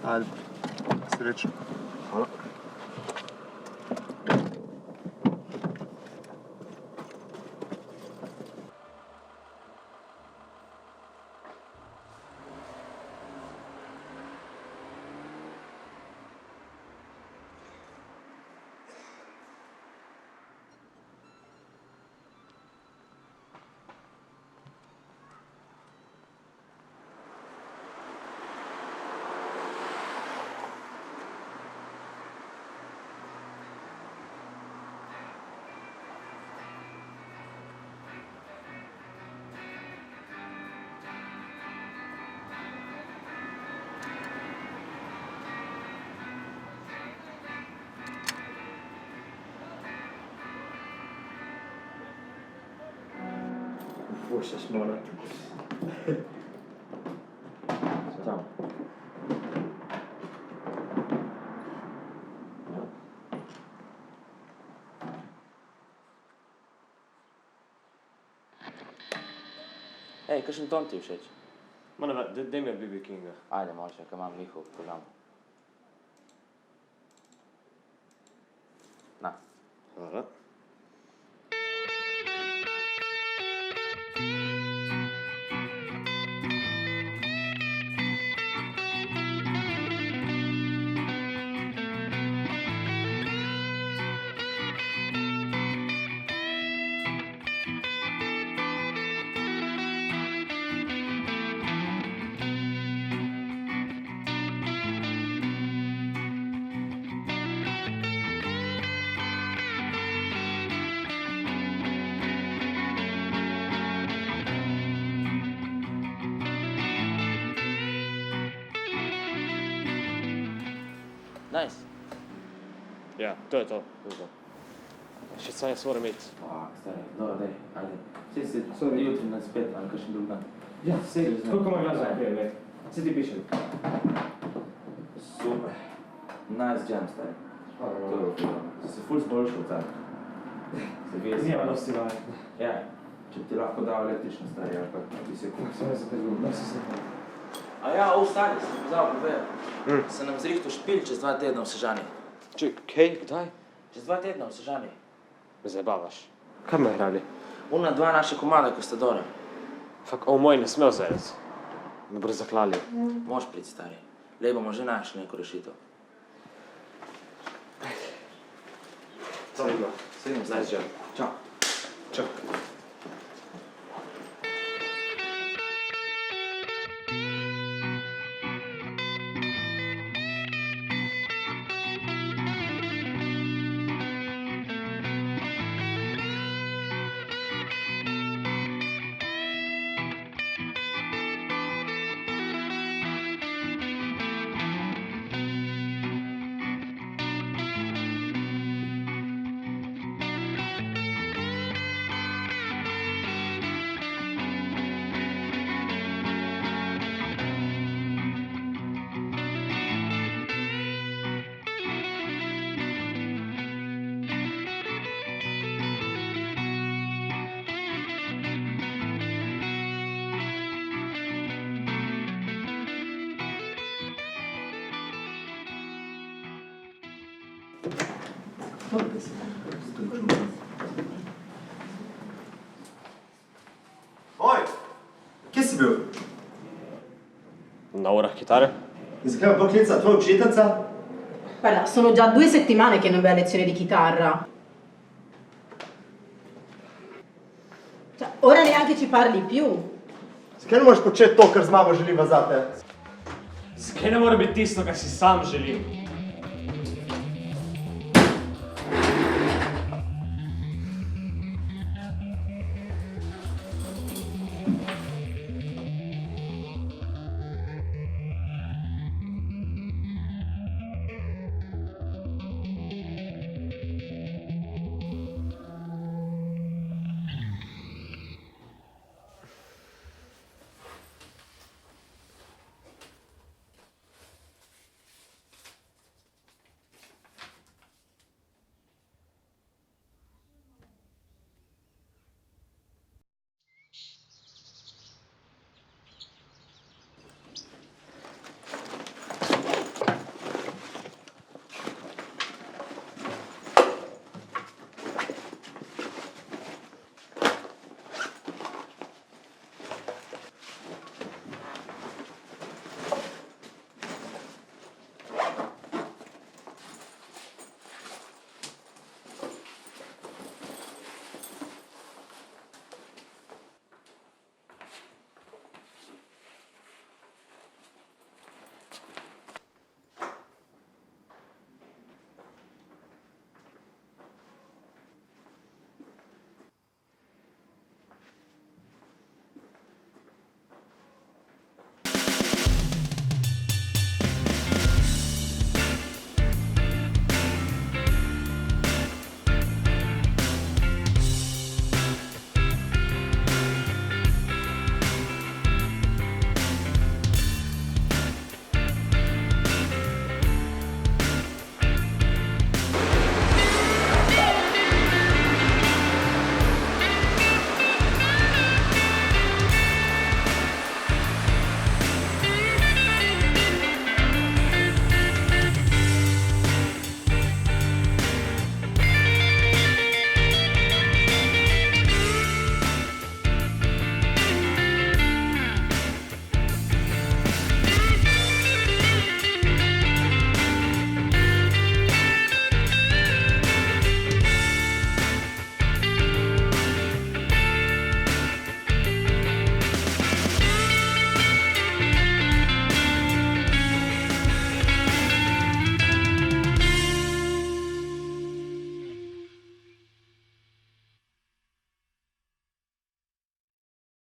Ajde, srećno. Hvala. Pušćeš morat. Ćao. Ej, kakšen ton ti všeč? Ma ne vem, daj mi BB Kinga. Ajde, može, ka imam njihov program. Na. Hvala. Nice. Ja, to je to. Še sam jaz moram iti. Fuck, stari, dobro, daj, ajde. Sej se, jutri nas spet, ali kakšen drug dan. Ja, sej, koliko ima glasa prije, vej? Se ti piše? Super. Nice jam, stari. To je okej. Si se ful zboljšal, stari. Se vidi. Nima dosti vaje. Ja, če bi ti lahko dal električno, stari, ali pa bi se kup. Samo se kaj zgubil, da se se. A ja, stari, sem pozval povedal. Se nam zrihtal špil čez 2 tedna v Sežani. Če, kaj, kdaj? Čez 2 tedna v Sežani. Me zabavaš. Kaj me igrali? Ona 2 naše komade, ko sta dora. Fak, moj ne smel zares. Me bodo zaklali. Moš priti, stari. Lej bomo že našli neko rešitev. Samo. Srednjem, stari. Čau. Čau. Oj, kje si bil? Na urah kitare? In zakaj me poklica tvoja učiteljica? Guarda, sono già 2 settimane che non vai a lezione di chitarra. Cioè, ora neanche ci parli più. Zakaj ne moreš početi to, kar z mamo želiva zate? Zakaj ne mora biti tisto, kar si sam želim?